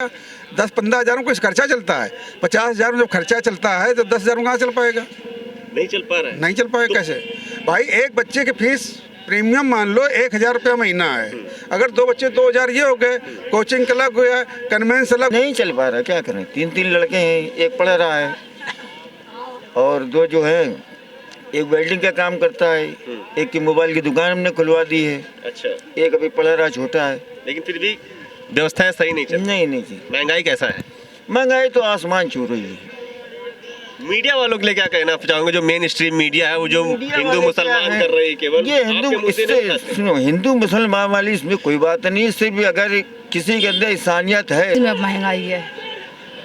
10-15 हज़ारों को इस खर्चा चलता है। 50,000 में जब खर्चा चलता है तो 10,000 में कहाँ चल पाएगा? नहीं चल पा रहा है। नहीं चल पाएगा कैसे भाई? एक बच्चे की फीस प्रीमियम मान लो 1,000 रुपया महीना है। अगर 2 बच्चे 2,000 ये हो गए, कोचिंग का अलग हो गया, कन्वेंस अलग। नहीं चल पा रहा, क्या करें? 3 लड़के हैं, एक पढ़ रहा है और 2 जो है, एक वेल्डिंग का काम करता है, एक की मोबाइल की दुकान हमने खुलवा दी है। अच्छा, एक अभी पढ़ रहा, छोटा है। लेकिन फिर भी व्यवस्थाएं सही नहीं चल। नहीं जी, महंगाई कैसा है? महंगाई तो आसमान छू रही है। मीडिया वालों के लिए क्या कहना चाहोगे? जो मेन स्ट्रीम मीडिया है वो जो हिंदू मुसलमान कर रही है, केवल ये आपके हिंदू, मुद्दे नहीं इससे उठाते। सुनो, हिंदू मुसलमान वाली इसमें कोई बात नहीं। सिर्फ अगर किसी के अंदर इंसानियत है। में महंगाई है,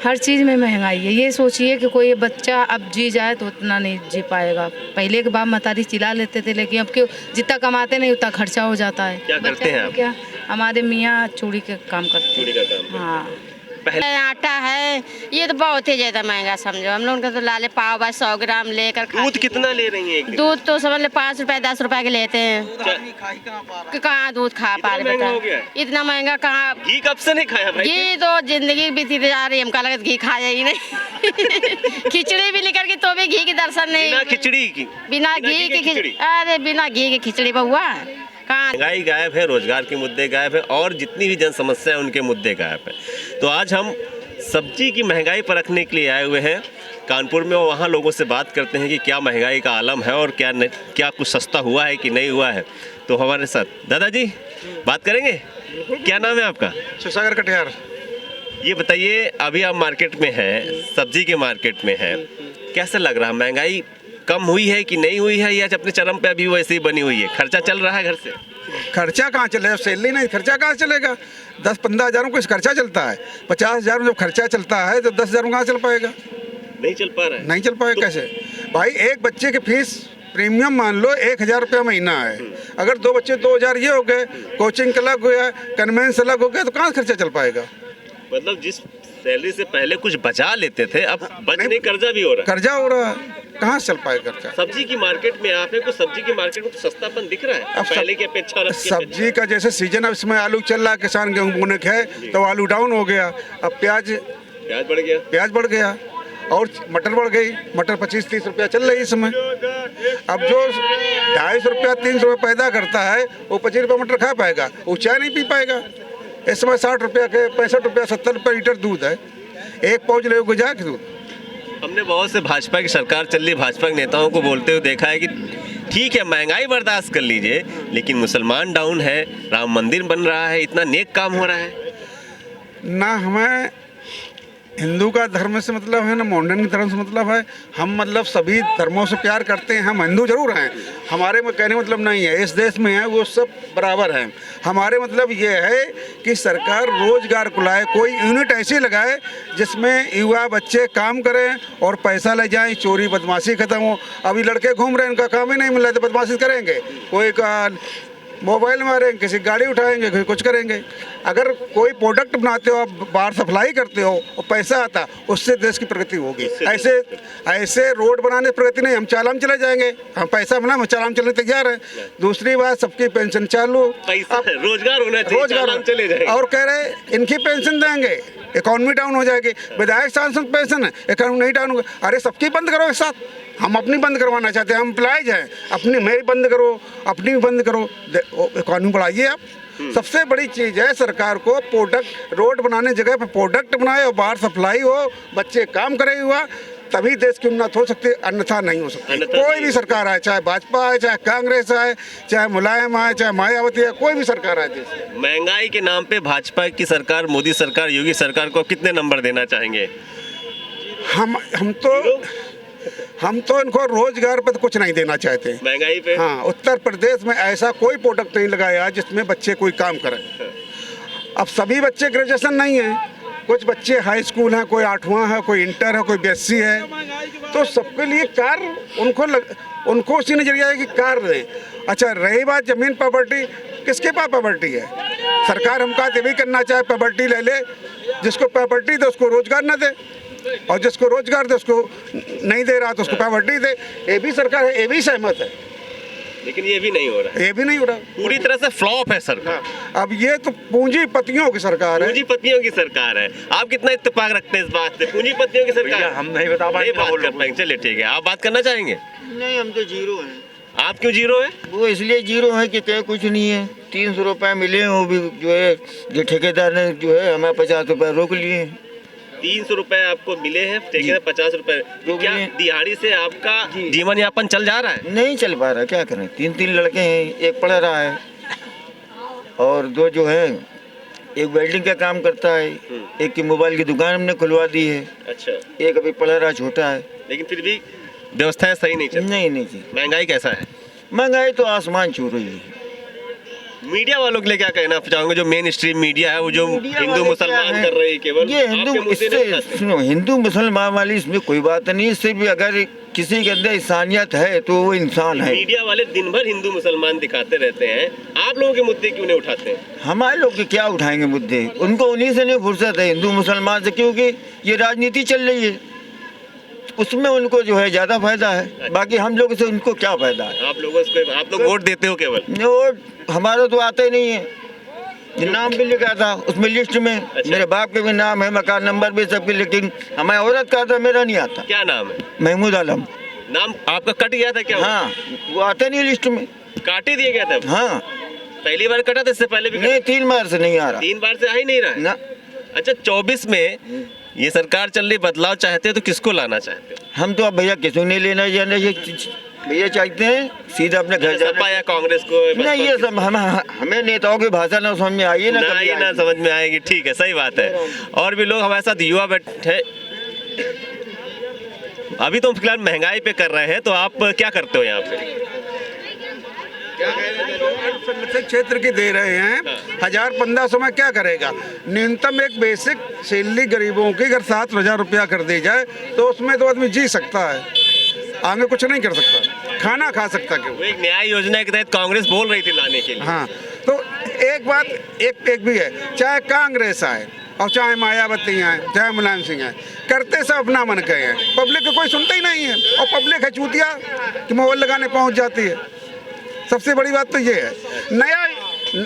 हर चीज़ में महंगाई है। ये सोचिए कि कोई बच्चा अब जी जाए तो उतना नहीं जी पाएगा। पहले के बाप मतारी चिल्ला लेते थे, लेकिन अब क्यों, जितना कमाते नहीं उतना खर्चा हो जाता है। क्या करते हैं आप? क्या हमारे मियाँ चूड़ी के काम करते हैं। चूड़ी का काम। हाँ, पहले आटा है, ये तो बहुत ही ज्यादा महंगा समझो। हम लोग का तो लाले पाव भाई 100 ग्राम लेकर दूध कितना ले रही है एक दिन? दूध तो समझ ले 5 रुपए 10 रुपए के लेते हैं। कि कहाँ दूध खा पा रहे महंगा हो बता? गया है? इतना महंगा कहाँ? घी कब से नहीं खाया भाई? घी तो जिंदगी बीती जा रही है, हमका लगा घी खाया ही नहीं। खिचड़ी भी लेकर के तो भी घी के दर्शन नहीं। बिना खिचड़ी की? बिना घी की खिचड़ी, अरे बिना घी की खिचड़ी बहुआ कहाँ? महंगाई गायब है, रोजगार के मुद्दे गायब है और जितनी भी जन समस्या है उनके मुद्दे गायब है। तो आज हम सब्जी की महंगाई परखने के लिए आए हुए हैं कानपुर में, और वहाँ लोगों से बात करते हैं कि क्या महंगाई का आलम है और क्या कुछ सस्ता हुआ है कि नहीं हुआ है। तो हमारे साथ दादाजी बात करेंगे। क्या नाम है आपका? सुसागर कटियार। ये बताइए, अभी आप मार्केट में हैं, सब्जी के मार्केट में हैं, कैसा लग रहा है? महंगाई कम हुई है कि नहीं हुई है, या अपने चरम पे अभी वैसे ही बनी हुई है? खर्चा चल रहा है घर से? खर्चा कहाँ चलेगा? सैलरी नहीं, खर्चा कहाँ चलेगा? 10-15 हज़ारों को इस खर्चा चलता है। 50,000 में जब खर्चा चलता है तो 10,000 में कहाँ चल पाएगा? नहीं चल पा रहा है। नहीं चल पाएगा कैसे भाई? एक बच्चे की फीस प्रीमियम मान लो 1,000 रुपया महीना है। अगर 2 बच्चे 2,000 ये हो गए, कोचिंग का अलग हो गया, कन्वेंस अलग हो गया, तो कहाँ खर्चा चल पाएगा? मतलब जिस सैलरी से पहले कुछ बचा लेते थे, अब बच नहीं, कर्जा भी हो रहा है। कर्जा हो रहा है, कहाँ से चल पाएगा खर्चा? सब्जी की मार्केट में आप हैं, कुछ सब्जी की मार्केट में तो सस्तापन दिख रहा है अब पहले की अपेक्षा और अब की सब्जी का जैसे सीजन, अब इसमें आलू चल रहा है, किसान गेहूँ बोने के है तो आलू डाउन हो गया। अब प्याज बढ़ गया। प्याज बढ़ गया और मटर बढ़ गई। मटर 25-30 रुपया चल रही है इस समय। अब जो 250 रुपया 300 रुपया पैदा करता है वो 25 रुपया मटर खा पाएगा? वो चाय नहीं पी पाएगा। इस समय 60 रुपया के 65 रुपया 70 रुपया लीटर दूध है। एक पाउच ले गुजारा के दूध। हमने बहुत से भाजपा की सरकार चल रही, भाजपा के नेताओं को बोलते हुए देखा है कि ठीक है महंगाई बर्दाश्त कर लीजिए, लेकिन मुसलमान डाउन है, राम मंदिर बन रहा है, इतना नेक काम हो रहा है। ना हमें हिंदू का धर्म से मतलब है, ना मॉडर्न धर्म से मतलब है। हम मतलब सभी धर्मों से प्यार करते हैं। हम हिंदू जरूर हैं, हमारे में कहने मतलब नहीं है। इस देश में है वो सब बराबर हैं। हमारे मतलब ये है कि सरकार रोजगार को लाए, कोई यूनिट ऐसी लगाए जिसमें युवा बच्चे काम करें और पैसा ले जाएं, चोरी बदमाशी खत्म हो। अभी लड़के घूम रहे हैं, उनका काम ही नहीं मिल रहा है तो बदमाशी करेंगे। कोई का मोबाइल मारेंगे, किसी गाड़ी उठाएंगे, कोई कुछ करेंगे। अगर कोई प्रोडक्ट बनाते हो, आप बाहर सप्लाई करते हो और पैसा आता, उससे देश की प्रगति होगी। ऐसे रोड बनाने से प्रगति नहीं। हम चालान चले जाएंगे, हम पैसा बना, हम चालान चलने तैयार हैं। दूसरी बात, सबकी पेंशन चालू, अब रोजगार होना चाहिए, चालान चले जाएंगे। और कह रहे इनकी पेंशन देंगे, इकोनॉमी डाउन हो जाएगी। विधायक सांसद पेंशन है, इकोनॉमी नहीं डाउन होगा। अरे सबकी बंद करो एक साथ। हम अपनी बंद करवाना चाहते हैं, हम एम्प्लॉयज हैं, अपनी मेरी बंद करो, अपनी भी बंद करो, इकोनॉमी बढ़ाइए आप। सबसे बड़ी चीज़ है सरकार को प्रोडक्ट, रोड बनाने जगह पर प्रोडक्ट बनाए और बाहर सप्लाई हो, बच्चे काम करे हुआ, तभी देश की उन्नति हो सकती है, अन्यथा नहीं हो सकती। कोई भी सरकार आए, चाहे भाजपा आए, चाहे कांग्रेस आए, चाहे मुलायम आए, चाहे मायावती आए, कोई भी सरकार आए देश में। महंगाई के नाम पे भाजपा की सरकार, मोदी सरकार, योगी सरकार को कितने नंबर देना चाहेंगे? हम तो इनको रोजगार पर कुछ नहीं देना चाहते। महंगाई पे? हाँ, उत्तर प्रदेश में ऐसा कोई प्रोडक्ट नहीं लगाया जिसमें बच्चे कोई काम करें। अब सभी बच्चे ग्रेजुएशन नहीं है, कुछ बच्चे हाई स्कूल हैं, कोई 8वां है, कोई इंटर है, कोई BSc है। तो सबके लिए कार उनको उसी नजरिया है कि कार दें। अच्छा, रही बात जमीन प्रॉपर्टी, किसके पास प्रॉपर्टी है? सरकार हमका ये भी करना चाहे प्रॉपर्टी ले ले, जिसको प्रॉपर्टी दे उसको रोजगार न दे, और जिसको रोजगार दे उसको नहीं दे रहा तो उसको प्रॉपर्टी दे। ये भी सरकार है, ये भी सहमत है। लेकिन ये भी नहीं हो रहा है, ये भी नहीं हो रहा। पूरी तरह से फ्लॉप है सरकार। अब ये तो पूंजीपतियों की सरकार है। पूंजीपतियों की सरकार है। आप कितना इत्तेफाक रखते हैं इस बात से? पूंजीपतियों की सरकार हम नहीं बता नहीं पाएंगे। बात कर पाएंगे, चलिए ठीक है। आप बात करना चाहेंगे? नहीं, हम तो जीरो हैं। आप क्यों जीरो है? वो इसलिए जीरो है कि कहीं कुछ नहीं है। 300 रुपये मिले हैं, वो भी जो है जो ठेकेदार ने जो है हमें 50 रुपये रोक लिए हैं। 300 रुपए आपको मिले हैं, ठेके 50 रुपए। तो क्या दिहाड़ी से आपका जीवन यापन चल जा रहा है? नहीं चल पा रहा, क्या करें। 3 लड़के हैं, एक पढ़ रहा है और 2 जो है, एक वेल्डिंग का काम करता है, एक की मोबाइल की दुकान हमने खुलवा दी है। अच्छा, एक अभी पढ़ रहा छोटा है। लेकिन फिर भी व्यवस्थाएं सही नहीं चल। नहीं नहीं जी, महंगाई कैसा है? महंगाई तो आसमान छू रही है। मीडिया वालों के लिए क्या कहना चाहोगे? जो मेन स्ट्रीम मीडिया है वो जो हिंदू मुसलमान कर रही है, केवल ये आपके हिंदू, मुद्दे नहीं इससे उठाते। सुनो, हिंदू मुसलमान वाली इसमें कोई बात नहीं है। सिर्फ अगर किसी के अंदर इंसानियत है तो वो इंसान है। मीडिया वाले दिन भर हिंदू मुसलमान दिखाते रहते हैं, आप लोगों के मुद्दे क्यों नहीं उठाते हैं? हमारे लोग के क्या उठाएंगे मुद्दे? उनको उन्हीं से नहीं फुर्सत है, हिंदू मुसलमान से, क्योंकि ये राजनीति चल रही है, उसमें उनको जो है ज़्यादा फायदा है। बाकी हम लोग से उनको क्या फायदा है? आप लोग वोट देते हो केवल? वोट हमारा तो आता ही नहीं है। ये नाम भी लिखा था उसमें लिस्ट में। मेरे बाप के भी नाम है, मकान नंबर भी सबके, लेकिन हमारे औरत का था, मेरा नहीं आता। क्या नाम है? महमूद आलम। नाम आपका कट गया था क्या? हाँ, वो आता नहीं लिस्ट में। काट ही दिया गया था? हाँ, पहली बार कटा था, इससे पहले भी नहीं, 3 बार से नहीं आ रहा 3 बार से आ ही नहीं रहा है? ना। अच्छा, 24 में ये सरकार चल रही, बदलाव चाहते हो तो किसको लाना चाहते हो? हम तो अब भैया किसी नहीं लेना जाना, ये भैया चाहते हैं सीधा अपने घर सपा जाना। या कांग्रेस को? नहीं, ये सब हमें नेताओं की भाषा ना समझ में आई है ना, ना कभी ये ना आई। समझ में आएगी। ठीक है, सही बात है। और भी लोग हमारे साथ युवा बैठे। अभी तो हम फिलहाल महंगाई पे कर रहे हैं, तो आप क्या करते हो यहाँ पे? संगठित क्षेत्र की दे रहे हैं 1000-1500 में क्या करेगा? न्यूनतम एक बेसिक सैलरी गरीबों की अगर 7000 रुपया कर दी जाए तो उसमें तो आदमी जी सकता है, आगे कुछ नहीं कर सकता, खाना खा सकता क्यों? वो एक न्याय योजना के तहत कांग्रेस बोल रही थी लाने के लिए। हाँ, तो एक बात एक भी है, चाहे कांग्रेस आए और चाहे मायावती आए, चाहे मुलायम सिंह आए, करते सब अपना मन के हैं। पब्लिक को कोई सुनता ही नहीं है, और पब्लिक है चूतिया कि मोबाइल लगाने पहुंच जाती है। सबसे बड़ी बात तो ये है। नया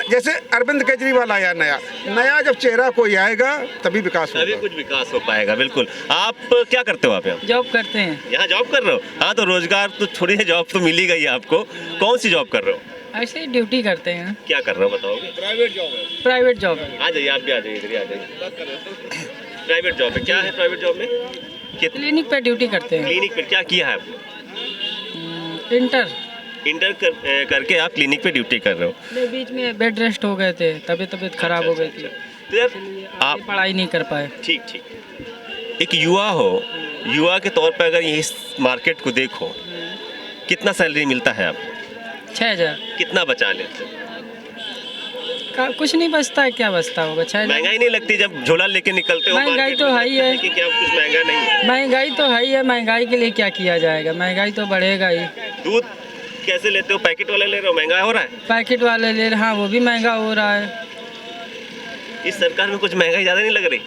जैसे अरविंद केजरीवाल आया, नया जब चेहरा कोई आएगा तभी विकास तभी होगा। कुछ विकास हो पाएगा। बिल्कुल। आप क्या करते हो? आप यहाँ जॉब करते हैं। यहाँ जॉब कर रहे हो? हाँ, तो रोजगार तो थोड़ी है, जॉब तो मिल ही गई आपको। कौन सी जॉब कर रहे हो? ऐसे ही ड्यूटी करते हैं। क्या कर रहे हो बताओगे? प्राइवेट जॉब है। आ जाइए, आप भी आ जाइए, इधर ही आ जाइए। प्राइवेट जॉब है। क्या है प्राइवेट जॉब में? क्लिनिक पे ड्यूटी करते हैं। क्लिनिक पे क्या किया है आपने? इंटर करके आप क्लिनिक पे ड्यूटी कर रहे हो। में बीच में बेड रेस्ट हो गए थे, तबीयत खराब हो गई थी, तो यार आप आप पढ़ाई नहीं कर पाए। ठीक एक युवा हो, युवा के तौर पर अगर ये इस मार्केट को देखो, कितना सैलरी मिलता है आपको? 6000। कितना बचा लेते हो? कुछ नहीं बचता है, क्या बचता होगा? 6000। महंगाई नहीं लगती जब झोला लेके निकलते हो? महंगाई मार्केट तो में है ही है। लगता कि क्या कुछ महंगा नहीं है? महंगाई तो है ही है, महंगाई के लिए क्या किया जाएगा? महंगाई तो बढ़ेगा ही। दूध कैसे लेते हो? पैकेट वाला ले रहे हो? महंगा हो रहा है? पैकेट वाले ले रहे, हाँ वो भी महंगा हो रहा है। इस सरकार में कुछ महंगाई ज़्यादा नहीं लग रही?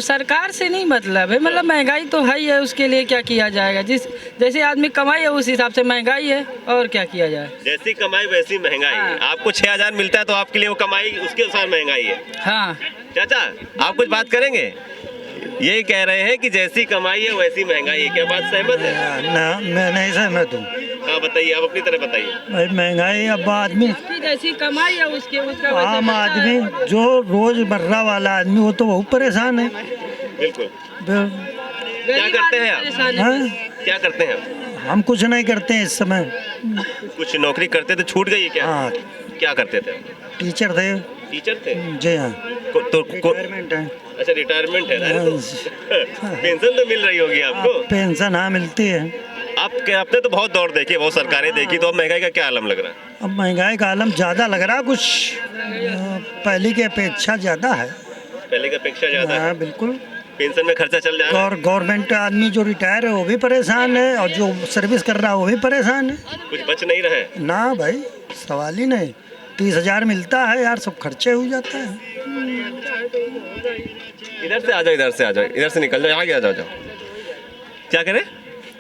सरकार से नहीं मतलब है, मतलब महंगाई तो है ही है, उसके लिए क्या किया जाएगा? जैसे आदमी कमाई है उस हिसाब से महंगाई है, और क्या किया जाए? जैसी कमाई वैसी महंगाई। हाँ। आपको 6000 मिलता है तो आपके लिए वो कमाई उसके अनुसार महंगाई है। हाँ। चाचा, आप कुछ बात करेंगे? ये कह रहे हैं कि जैसी कमाई है वैसी महंगाई है, क्या बात सहमत है? ना, मैं नहीं सहमत हूँ। हाँ बताइए, आप अपनी तरह बताइए। भाई महंगाई, अब आदमी, जैसी कमाई है उसका वैसे आम बढ़ता है। आदमी जो रोजमर्रा वाला आदमी वो तो बहुत परेशान है। बिल्कुल। ब- क्या गरीब करते आदमी हैं आप? परेशान है। हाँ, क्या करते हैं आप? हम कुछ नहीं करते हैं इस समय। कुछ नौकरी करते थे, छूट गई है क्या? हाँ, क्या करते थे? टीचर थे। टीचर थे? जी हाँ, तो रिटायरमेंट है। अच्छा, रिटायरमेंट है ना? पेंशन तो मिल रही होगी आपको? पेंशन हाँ मिलती है। आपने तो बहुत दौर देखी, बहुत सरकारें देखी, तो अब महंगाई का क्या आलम लग रहा है? अब महंगाई का आलम ज़्यादा लग रहा है, कुछ पहले की अपेक्षा ज़्यादा है। पहले की अपेक्षा ज्यादा है। हाँ बिल्कुल। पेंशन में खर्चा चल जा रहा है। गवर्नमेंट आदमी जो रिटायर है वो भी परेशान है, और जो सर्विस कर रहा है वो भी परेशान है। कुछ बच नहीं रहा है। ना भाई, सवाल ही नहीं। 30,000 मिलता है यार, सब खर्चे हो जाता है। इधर से आ जाओ, इधर से आ जाओ, इधर से निकल जाओ, आगे आ जाओ। क्या करें?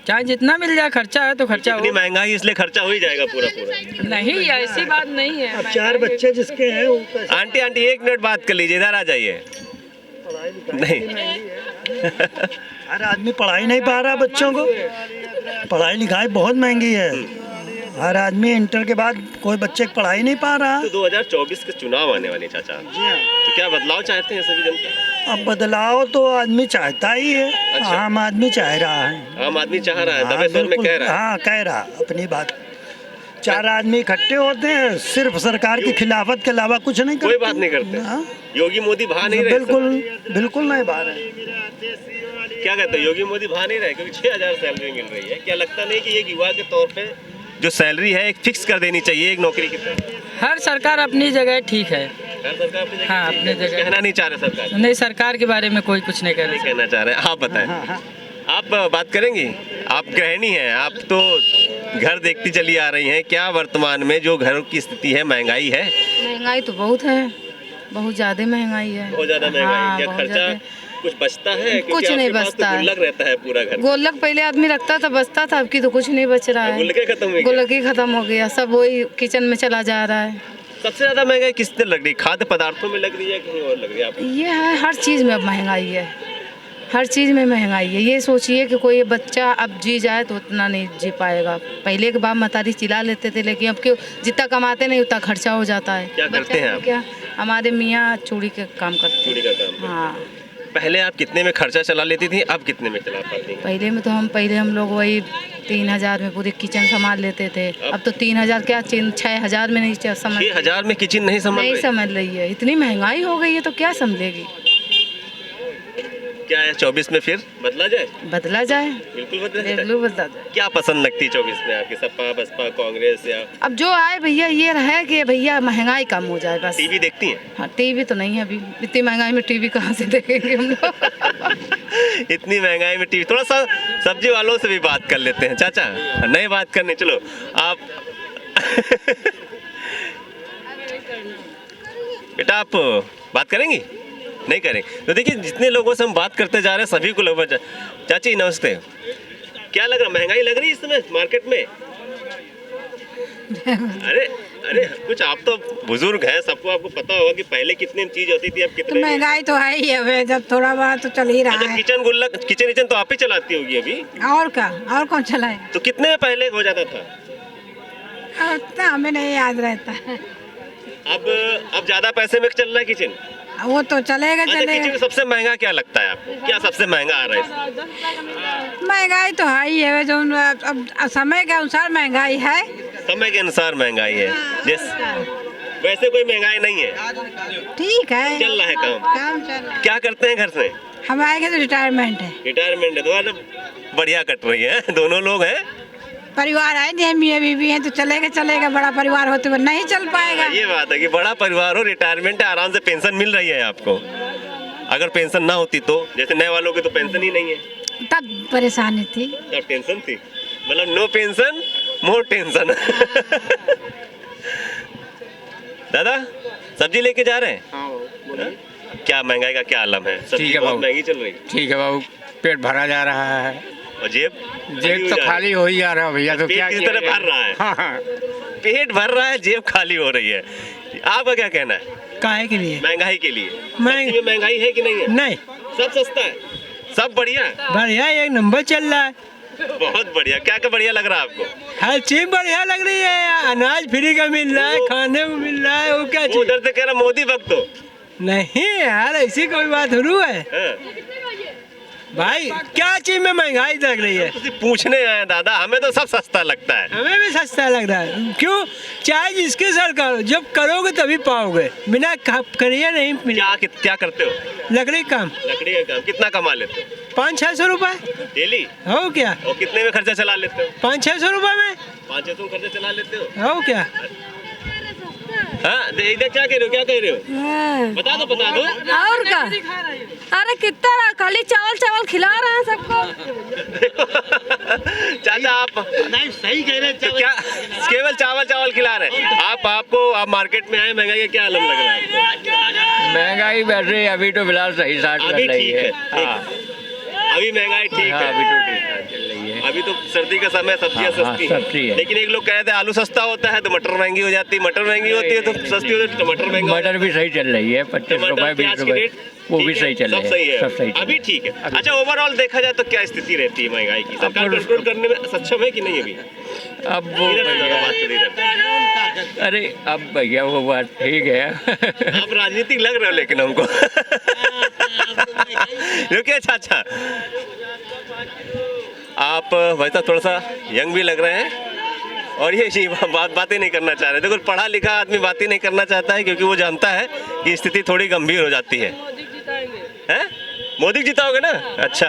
चाहे जितना मिल जाए, खर्चा है तो खर्चा इतनी हो। महंगाई इसलिए खर्चा हो ही जाएगा पूरा पूरा। नहीं, ऐसी बात नहीं है। अब 4 बच्चे जिसके हैं वो कैसे आंटी आंटी 1 मिनट बात कर लीजिए, इधर आ जाइए। नहीं हर आदमी पढ़ाई नहीं पा रहा बच्चों को, पढ़ाई लिखाई बहुत महंगी है। हर आदमी इंटर के बाद कोई बच्चे की पढ़ाई नहीं पा रहा। तो 2024 के चुनाव आने वाले हैं चाचा, तो क्या बदलाव चाहते हैं सभी जनता? अब बदलाव तो आदमी चाहता ही है। अच्छा। आम आदमी चाह रहा है। आम आदमी चाह रहा है, हाँ, दबे स्वर में बिल्कुल। कह रहा है। हाँ, कह रहा अपनी बात। 4 आदमी इकट्ठे होते हैं, सिर्फ सरकार की खिलाफत के अलावा कुछ नहीं करते। कोई बात नहीं करते। हाँ, योगी मोदी भा नहीं रहे? बिल्कुल बिल्कुल नहीं भा रहे। क्या कहते हैं, योगी मोदी भा नहीं रहे? क्योंकि 6000 सैलरी मिल रही है। क्या लगता नहीं कि एक युवा के तौर पे जो सैलरी है एक फिक्स कर देनी चाहिए, एक नौकरी की तरह? हर सरकार अपनी जगह ठीक है। हर सरकार अपनी जगह हाँ, ठीक अपनी है, कुछ जगह। कहना नहीं चाह रहे सरकार? नहीं, सरकार के बारे में कोई कुछ नहीं कह नहीं रहे। कहना चाह रहे हैं। आप बताएं, आप बात करेंगी? आप गृहिणी हैं, आप तो घर देखती चली आ रही हैं। क्या वर्तमान में जो घरों की स्थिति है, महंगाई है? महंगाई तो बहुत है, बहुत ज़्यादा महंगाई है। बहुत ज्यादा महंगाई। हाँ, क्या बहुत खर्चा ज़्यादा। कुछ बचता है? क्योंकि कुछ नहीं आपके पास बचता तो है। गुल्लक रहता है पूरा घर। गोलक पहले आदमी रखता था, बचता था, अब की तो कुछ नहीं बच रहा है। गुल्लकें खत्म हो गई। गोलक ही खत्म हो गया, सब वही किचन में चला जा रहा है। सबसे ज्यादा महंगाई किसने लग रही है? खाद्य पदार्थों में लग रही है, कहीं और लग रही है आपको? ये है, हर चीज़ में अब महंगाई है, हर चीज़ में महंगाई है। ये सोचिए कि कोई बच्चा अब जी जाए तो उतना नहीं जी पाएगा। पहले के बाप मतारी चिल्ला लेते थे, लेकिन अब क्यों, जितना कमाते नहीं उतना खर्चा हो जाता है। क्या करते हैं आप? क्या, हमारे मियाँ चूड़ी के काम करते चूड़ी हैं। का काम। हाँ, पहले आप कितने में खर्चा चला लेती थी, अब कितने में चला पाती हैं? पहले हम लोग वही 3000 में पूरी किचन संभाल लेते थे। अब तो 3000 क्या, 6000 में नहीं समझ 6000 में किचन नहीं समझ नहीं रही? समझ रही है। इतनी महंगाई हो गई है तो क्या समझेगी। क्या है 24 में फिर बदला जाए? बदला जाए, बिल्कुल बदला जाए। बिल्कुल बदला जाए। क्या पसंद लगती है 24 में आपकी? सपा, बसपा, कांग्रेस या अब जो आए भैया, ये रहे कि भैया महंगाई कम हो जाए बस। टीवी देखती हैं? हाँ, टीवी तो नहीं है अभी, इतनी महंगाई में टीवी कहाँ से देखेंगे हम लोग। इतनी महंगाई में टीवी। थोड़ा सा सब्जी वालों से भी बात कर लेते हैं चाचा, नई बात करने। चलो आप बेटा आप बात करेंगी? नहीं करें तो देखिए, जितने लोगों से हम बात करते जा रहे हैं सभी को लगभग। चाची नमस्ते, क्या लग रहा, महंगाई लग रही है इस समय मार्केट में? अरे अरे कुछ, आप तो बुजुर्ग हैं, सबको आपको पता होगा कि पहले कितने में चीज होती थी, अब तो कितने में? महंगाई तो है ही है, जब थोड़ा बहुत तो चल ही रहा अच्छा, है। किचन गुल्लक, किचन तो आप ही चलाती होगी अभी? और का, और कौन चलाए? तो कितने में पहले हो जाता था? उतना हमें नहीं याद रहता। अब ज्यादा पैसे में चल रहा है किचन? वो तो चलेगा अच्छा, किचन चलेगा। में सबसे महंगा क्या लगता है आपको? क्या सबसे महंगा आ रहा है? महंगाई तो है ही है, जो अब समय के अनुसार महंगाई है। समय के अनुसार महंगाई है। जैसे वैसे कोई महंगाई नहीं है, ठीक है, चल रहा है काम। काम चल रहा है। क्या करते हैं घर से? हमारे के तो रिटायरमेंट है, रिटायरमेंट है, तो बढ़िया कट रही है। दोनों लोग हैं, परिवार है नहीं, मियाँ बीवी है तो चलेगा। बड़ा परिवार होते हुए नहीं चल पाएगा। ये बात है कि बड़ा परिवार हो, रिटायरमेंट है, आराम से पेंशन मिल रही है आपको। अगर पेंशन ना होती तो, जैसे नए वालों की तो पेंशन ही नहीं है, तब परेशानी थी। तब टेंशन थी। मतलब नो पेंशन मोर टेंशन। दादा सब्जी लेके जा रहे हैं? हाँ? क्या महंगाई का क्या आलम है? सब्जी ठीक है बहुत बाबू। महंगी चल रही। ठीक है बाबू, पेट भरा जा रहा है। और जेब जेब तो खाली हो ही जा रहा है भैया, तो पेट क्या किसी किया तरह जाए? भर रहा है। हाँ हाँ। पेट भर रहा है, जेब खाली हो रही है। आपका क्या कहना है काहे के लिए? महंगाई के लिए? महंग- सब्जी में महंगाई है कि नहीं है? नहीं, सब सस्ता है, सब बढ़िया है। बढ़िया, एक नंबर चल रहा है। बहुत बढ़िया। क्या क्या बढ़िया लग रहा है आपको? हर चीज बढ़िया लग रही है। अनाज फ्री का मिल रहा है, खाने को मिल रहा है, वो क्या वो चीज? उधर से कह रहा मोदी भक्त हो। नहीं यार, ऐसी कोई बात हो है हाँ। भाई? क्या चीज में महंगाई लग रही है? तुझे पूछने आए दादा, हमें तो सब सस्ता लगता है। हमें भी सस्ता लग रहा है। क्यों? चाहे जिसके सर करो, जब करोगे तभी पाओगे, बिना करिए नहीं मिलेगा। क्या करते हो? लकड़ी काम, लकड़ी का काम। कितना कमा लेते हो 500-600 रुपए डेली? हो क्या? और कितने में खर्चा चला लेते हो? 500-600 रुपए में 500 खर्चा चला लेते हो? हो क्या? हाँ, इधर क्या कह रहे हो, क्या कह रहे हो? बता दो बता दो। और का? अरे कितना खाली चावल खिला रहे हैं सबको। चाचा आप नहीं, सही कह रहे तो क्या केवल चावल खिला रहे हैं? आप मार्केट में आए, महंगाई का क्या आलम लग रहा है? महंगाई बढ़ रही है अभी तो फिलहाल सही साठ अभी बढ़ रही ठीक है। है। हाँ। अभी महंगाई ठीक हाँ, है। अभी तो ठीक ठाक चल रही है। अभी तो सर्दी का समय, सब्जियां हाँ, सस्ती सस्ती है। लेकिन एक लोग कह रहे थे आलू सस्ता होता है तो मटर महंगी हो जाती है, मटर महंगी होती है तो सस्ती होती है, टमाटर महंगा मटर भी सही चल रही है, 25 रुपए, टमाटर, 20 प्याज के रुपए, रेट वो ठीक भी है, सही चल सब रहे सही हैं, है सब सही चल अभी रहा ठीक है। अच्छा, ओवरऑल देखा जाए तो क्या स्थिति रहती है महंगाई की? सरकार अब- कंट्रोल करने में सक्षम है कि नहीं अभी? है। अब वो इधर से ज़्यादा बात भैया, करिए। अरे अब भैया वो बात ठीक है। आप राजनीतिक लग रहे हो लेकिन हमको क्योंकि अच्छा आप वैसा थोड़ा सा यंग भी लग रहे हैं और ये बातें नहीं करना चाह रहे। देखो, पढ़ा लिखा आदमी बातें नहीं करना चाहता है क्योंकि वो जानता है कि स्थिति थोड़ी गंभीर हो जाती है। हैं? मोदी जीताओगे ना? अच्छा,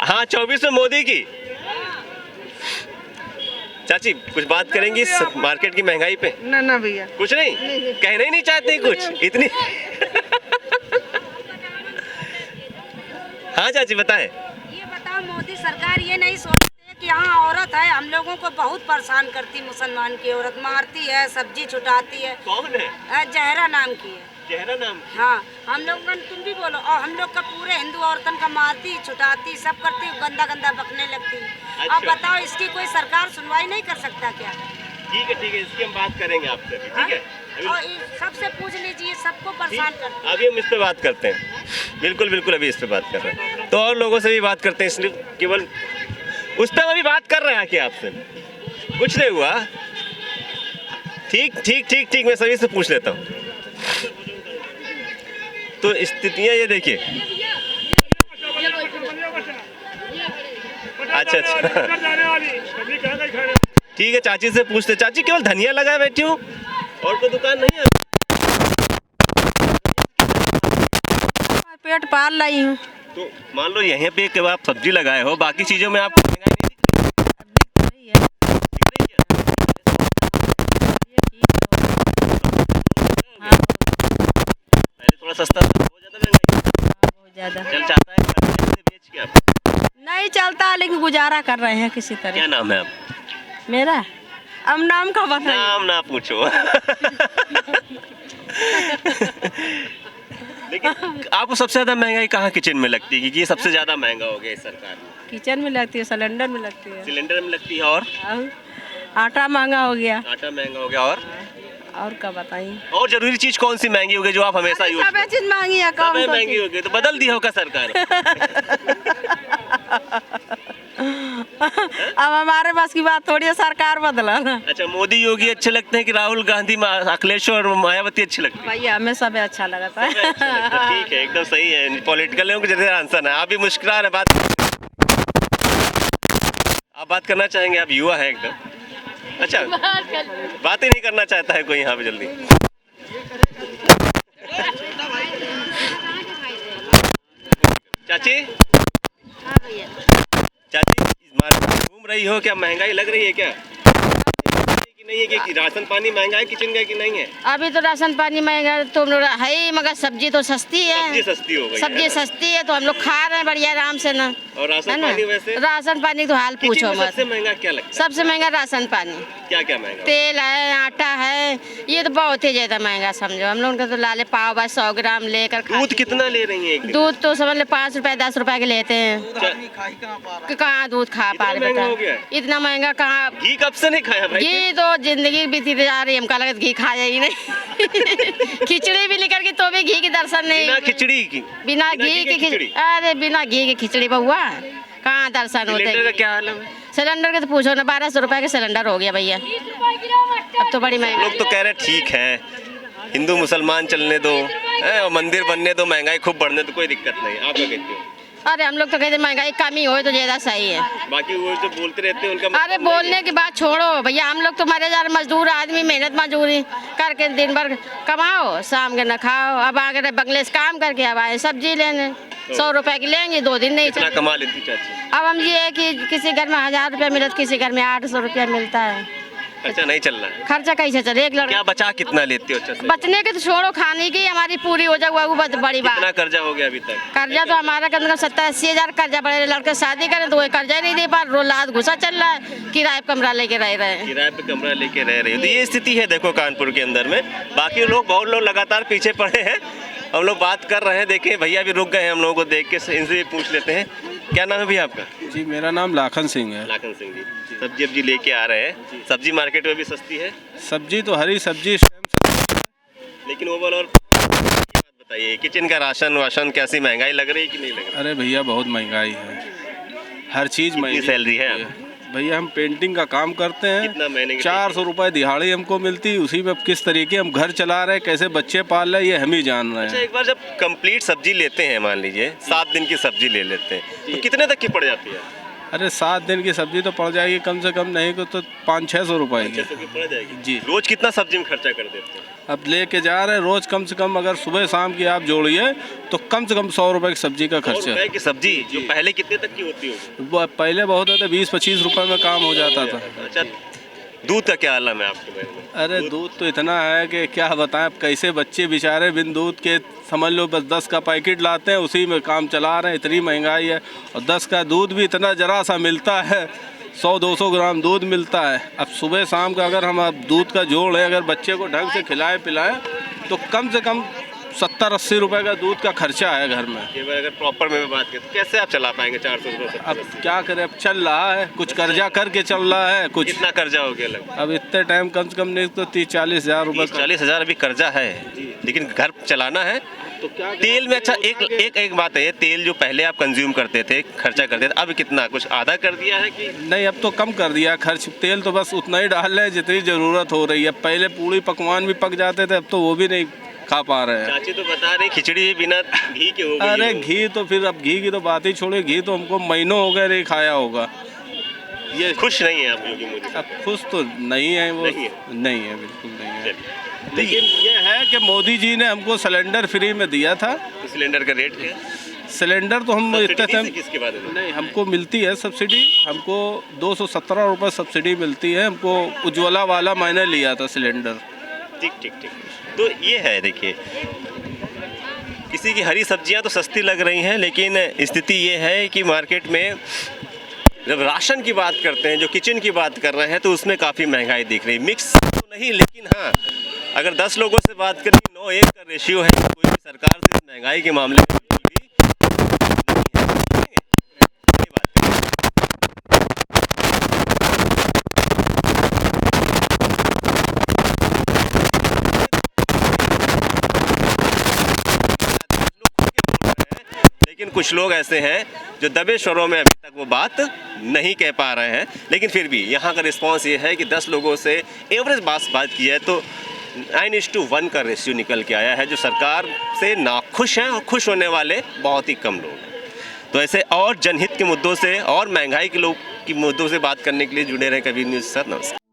हाँ 24 में मोदी की। चाची कुछ बात करेंगी मार्केट की महंगाई पे? ना भैया, कुछ नहीं, कहना ही नहीं चाहते कुछ इतनी हाँ चाची बताएं। ये बताओ, मोदी सरकार ये नहीं सोचती है कि यहाँ औरत है, हम लोगों को बहुत परेशान करती, मुसलमान की औरत मारती है, सब्जी छुटाती है। कौन है? जहरा नाम की है। चेहरा नाम? हाँ, हम लोग का, तुम भी बोलो, और हम लोग का पूरे हिंदू औरतन का मारती, छुटाती, सब करती, गंदा गंदा बकने लगती। अच्छा। अब बताओ, इसकी कोई सरकार सुनवाई नहीं कर सकता क्या? ठीक है, इसकी हम बात करेंगे आपसे अभी, ठीक है? और सबसे पूछ लीजिए, सबको परेशान करती है। अभी हम इस पे बात करते हैं, बिल्कुल अभी इस पे बात कर रहे हैं। तो और लोगों से भी बात करते हैं, इसलिए केवल उस पर अभी बात कर रहे हैं कि आपसे कुछ नहीं हुआ। ठीक, मैं सभी से पूछ लेता हूँ। तो स्थितियाँ ये देखिए, अच्छा ठीक है, चाची से पूछते। चाची केवल धनिया लगाए बैठी हूँ और कोई दुकान नहीं है? पेट पाल रही हूँ। तो मान लो यहीं पे कि आप सब्जी लगाए हो, बाकी चीजों में आपको महंगाई नहीं दिख रही है? पहले थोड़ा सस्ता था, बहुत ज्यादा महंगाई, बहुत ज्यादा चल चाहता है खरीदने से बेच के आप? नहीं चलता, लेकिन गुजारा कर रहे हैं किसी तरह। क्या नाम है आप? मेरा अब नाम का बताइए। नाम ना पूछो लेकिन आपको सबसे ज्यादा महंगाई कहाँ किचन में लगती है कि ये सबसे ज्यादा महंगा हो गया इस सरकार में? किचन में लगती है, सिलेंडर में लगती है, सिलेंडर में लगती है और आटा महंगा हो गया, आटा महंगा हो गया और क्या बताइए। और जरूरी चीज कौन सी महंगी हो गई जो आप हमेशा यूज सब चीज महंगी है, सब महंगी हो गई तो बदल दी होगा सरकार अब हमारे पास की बात थोड़ी है, सरकार बदला ना। अच्छा, मोदी योगी अच्छे लगते हैं कि राहुल गांधी, अखिलेश और मायावती अच्छी लगती है? भैया हमें सब अच्छा लगता है। अच्छा लगता है, ठीक है, एकदम सही है। पॉलिटिकल लोगों के जैसे आंसर है। आप भी मुस्कुरा रहे, बात आप बात करना चाहेंगे? आप युवा है एकदम। अच्छा, बात ही नहीं करना चाहता है कोई यहाँ पे जल्दी। चाची, चाची मार्केट में घूम रही हो, क्या महंगाई लग रही है क्या कि नहीं है? कि राशन पानी महंगा है किचन का कि नहीं है? अभी तो राशन पानी महंगा तो है ही, मगर सब्जी तो सस्ती है। सब्जी सस्ती हो गई सब्जी है। सस्ती है तो हम लोग खा रहे हैं बढ़िया आराम से ना। और है राशन ना? पानी वैसे राशन पानी तो हाल किचन पूछो में मत। सबसे महंगा क्या लगता है? सबसे महंगा राशन पानी, क्या क्या महंगा? तेल है, आटा है, ये तो बहुत ही ज्यादा महंगा समझो। हम लोग का तो लाले पाव भाई 100 ग्राम लेकर दूध कितना ले रही है एक दिन? दूध तो समझ ले 5 रुपए 10 रुपए के लेते हैं। कहाँ दूध खा पा रहे महंगा हो बेटा, गया है? इतना महंगा कहाँ। घी कब से नहीं खाया भाई? घी तो जिंदगी बीती जा रही है, हमका लगता घी खाया ही नहीं खिचड़ी भी लेकर के तो भी घी के दर्शन नहीं। बिना खिचड़ी की? बिना घी की खिचड़ी, अरे बिना घी की खिचड़ी बहुआ कहाँ दर्शन होते सिलेंडर का हैं। क्या हाल है? सिलेंडर के तो पूछो ना, 1200 रुपए का सिलेंडर हो गया भैया, अब तो बड़ी महंगा। लोग तो कह रहे ठीक है, हिंदू मुसलमान चलने दो, और मंदिर बनने दो, महंगाई खूब बढ़ने दो, कोई दिक्कत नहीं। आप क्या कहते हो? अरे हम लोग तो कहते महंगाई कमी हो तो ज्यादा सही है। बाकी वो जो बोलते रहते हैं उनका अरे बोलने की बात छोड़ो भैया, हम लोग तो मरे जा रहे मजदूर आदमी, मेहनत मजदूरी करके दिन भर कमाओ, शाम के न खाओ। अब आगे बंगले से काम करके अब आए सब्जी लेने, 100 रुपए की लेंगे, 2 दिन नहीं कितना चले। कमा लेती चाची? अब हम ये है कि किसी घर में 1000 रुपया मिलता, किसी घर में 800 रुपया मिलता है। खर्चा नहीं चल रहा है? खर्चा कैसे चले? एक लड़का क्या बचा कितना लेती हो? अच्छा से बचने के तो छोड़ो, खाने की हमारी पूरी हो जाए वो बड़ी बात। कितना कर्जा हो गया अभी तक? कर्जा तो हमारा कम से कम 70-80 हजार कर्जा बड़े लड़के शादी करें तो वो कर्जा नहीं दे पा, रात घुसा चल रहा है, किराए पे कमरा लेके रह रहे हैं। किराए पे कमरा लेके रह रही हो, तो ये स्थिति है देखो कानपुर के अंदर में। बाकी लोग बहुत लोग लगातार पीछे पड़े हैं हम लोग बात कर रहे हैं, देखिए भैया भी रुक गए हैं हम लोगों को देख के, इनसे भी पूछ लेते हैं। क्या नाम है भैया आपका? जी मेरा नाम लाखन सिंह है। लाखन सिंह जी, सब्जी अब्जी लेके आ रहे हैं। सब्जी मार्केट में भी सस्ती है, सब्जी तो हरी सब्जी इस टाइम लेकिन ओवरऑल बात बताइए, किचन का राशन वाशन कैसी महंगाई लग रही है कि नहीं लग रही? अरे भैया बहुत महंगाई है, हर चीज़ कितनी महंगी सैलरी है? भैया हम पेंटिंग का काम करते हैं, कितना महीने की? 400 रुपये दिहाड़ी हमको मिलती है, उसी में किस तरीके हम घर चला रहे हैं, कैसे बच्चे पाल रहे हैं, ये हम ही जान रहे अच्छा, हैं। एक बार जब कंप्लीट सब्जी लेते हैं, मान लीजिए 7 दिन की सब्जी ले लेते हैं, तो कितने तक की पड़ जाती है? अरे 7 दिन की सब्जी तो पड़ जाएगी कम से कम नहीं को तो 500-600 रुपये की। 600 की पड़ जाएगी जी। रोज कितना सब्जी में खर्चा कर देते हैं? अब लेके जा रहे हैं रोज़ कम से कम, अगर सुबह शाम की आप जोड़िए तो कम से कम 100 रुपये की सब्जी का 100 खर्चा। रुपए की सब्जी जो पहले कितने तक की होती होगी? पहले बहुत होता 20-25 रुपये में काम हो जाता था। अच्छा, दूध का क्या आलम है आपके बारे में? अरे दूध तो इतना है कि क्या बताएं, अब कैसे बच्चे बेचारे बिन दूध के समझ लो बस 10 का पैकेट लाते हैं, उसी में काम चला रहे हैं, इतनी महंगाई है। और 10 का दूध भी इतना जरा सा मिलता है, 100-200 ग्राम दूध मिलता है। अब सुबह शाम का अगर हम अब दूध का जोड़ है, अगर बच्चे को ढंग से खिलाएं पिलाएं तो कम से कम 70-80 रुपये का दूध का खर्चा है घर में। ये बार अगर प्रॉपर में बात करें तो कैसे आप चला पाएंगे 400 रुपये? अब क्या करें, अब चल रहा है, कुछ कर्जा करके चल रहा है, कुछ कितना कर्जा हो गया लगभग? अब इतने टाइम कम से कम नहीं तो 30-40 हज़ार रुपये 40 हज़ार अभी कर्जा है, लेकिन घर चलाना है। तो क्या तेल में अच्छा एक बात है, तेल जो पहले आप कंज्यूम करते थे, खर्चा करते थे, अब कितना कुछ आधा कर दिया है कि नहीं? अब तो कम कर दिया खर्च, तेल तो बस उतना ही डाल रहे हैं जितनी ज़रूरत हो रही है। पहले पूड़ी पकवान भी पक जाते थे, अब तो वो भी नहीं खा पा रहे हैं। चाची तो बता रही खिचड़ी भी बिना घी के हो गई। अरे घी तो फिर, अब घी की तो बात ही छोड़े, घी तो हमको महीनों हो गए नहीं खाया होगा। ये खुश नहीं है आप योगी मोदी? अब खुश तो नहीं है वो, नहीं है बिल्कुल नहीं है। लेकिन ये है कि मोदी जी ने हमको सिलेंडर फ्री में दिया था। तो सिलेंडर का रेट क्या? सिलेंडर तो हम इतने टाइम किसके बारे में? नहीं, हमको मिलती है सब्सिडी, हमको 217 रुपये सब्सिडी मिलती है। हमको उज्ज्वला वाला मैंने लिया था सिलेंडर। ठीक। तो ये है, देखिए किसी की हरी सब्जियां तो सस्ती लग रही हैं, लेकिन स्थिति ये है कि मार्केट में जब राशन की बात करते हैं, जो किचन की बात कर रहे हैं, तो उसमें काफ़ी महंगाई दिख रही है। मिक्स तो नहीं, लेकिन हाँ, अगर 10 लोगों से बात करें 9-1 का रेशियो है, तो कोई भी सरकार से इस महंगाई के मामले में बिल्कुल भी नहीं है। ये बात लेकिन कुछ लोग ऐसे हैं जो दबे स्वरों में अभी तक वो बात नहीं कह पा रहे हैं। लेकिन फिर भी यहाँ का रिस्पांस ये है कि 10 लोगों से एवरेज बात की है तो 9:1 का रेशियो निकल के आया है, जो सरकार से नाखुश हैं और खुश होने वाले बहुत ही कम लोग हैं। तो ऐसे और जनहित के मुद्दों से और महंगाई के लोग की मुद्दों से बात करने के लिए जुड़े रहे कबीर न्यूज़। सर नमस्कार।